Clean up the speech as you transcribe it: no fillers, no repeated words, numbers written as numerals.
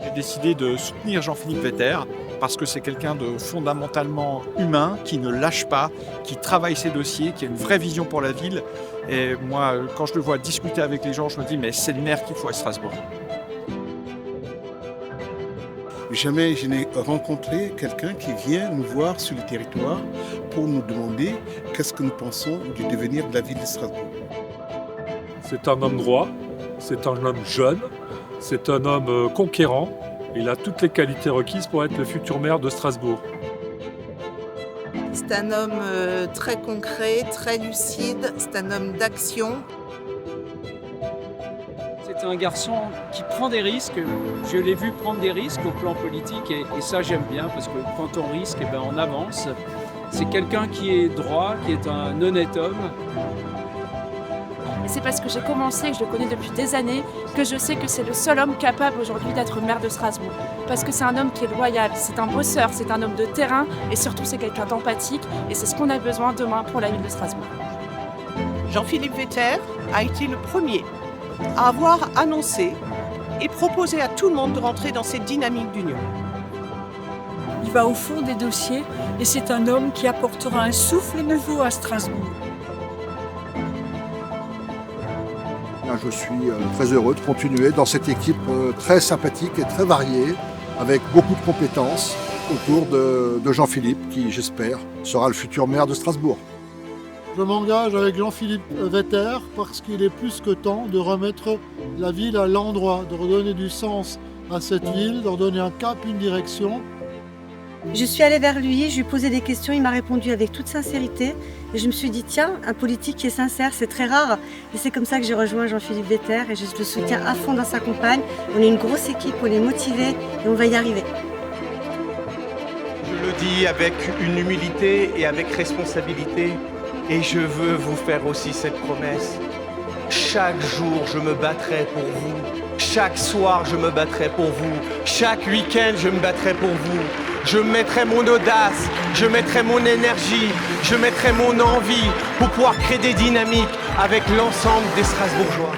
j'ai décidé de soutenir Jean-Philippe Vetter parce que c'est quelqu'un de fondamentalement humain, qui ne lâche pas, qui travaille ses dossiers, qui a une vraie vision pour la ville. Et moi, quand je le vois discuter avec les gens, je me dis mais c'est le maire qu'il faut à Strasbourg. Jamais je n'ai rencontré quelqu'un qui vient nous voir sur le territoire pour nous demander qu'est-ce que nous pensons du devenir de la ville de Strasbourg. C'est un homme droit, c'est un homme jeune, c'est un homme conquérant. Il a toutes les qualités requises pour être le futur maire de Strasbourg. C'est un homme très concret, très lucide, c'est un homme d'action. C'est un garçon qui prend des risques. Je l'ai vu prendre des risques au plan politique et ça j'aime bien parce que quand on risque, on avance. C'est quelqu'un qui est droit, qui est un honnête homme. Et c'est parce que j'ai commencé, et je le connais depuis des années, que je sais que c'est le seul homme capable aujourd'hui d'être maire de Strasbourg. Parce que c'est un homme qui est loyal, c'est un bosseur, c'est un homme de terrain et surtout c'est quelqu'un d'empathique et c'est ce qu'on a besoin demain pour la ville de Strasbourg. Jean-Philippe Vetter a été le premier à avoir annoncé et proposé à tout le monde de rentrer dans cette dynamique d'union. Il va au fond des dossiers et c'est un homme qui apportera un souffle nouveau à Strasbourg. Je suis très heureux de continuer dans cette équipe très sympathique et très variée, avec beaucoup de compétences autour de Jean-Philippe, qui, j'espère, sera le futur maire de Strasbourg. Je m'engage avec Jean-Philippe Vetter parce qu'il est plus que temps de remettre la ville à l'endroit, de redonner du sens à cette ville, de redonner un cap, une direction. Je suis allée vers lui, je lui ai posé des questions, il m'a répondu avec toute sincérité. Et je me suis dit, tiens, un politique qui est sincère, c'est très rare. Et c'est comme ça que j'ai rejoint Jean-Philippe Vetter et je le soutiens à fond dans sa campagne. On est une grosse équipe, on est motivés et on va y arriver. Je le dis avec une humilité et avec responsabilité. Et je veux vous faire aussi cette promesse. Chaque jour, je me battrai pour vous. Chaque soir, je me battrai pour vous. Chaque week-end, je me battrai pour vous. Je mettrai mon audace, je mettrai mon énergie, je mettrai mon envie pour pouvoir créer des dynamiques avec l'ensemble des Strasbourgeois.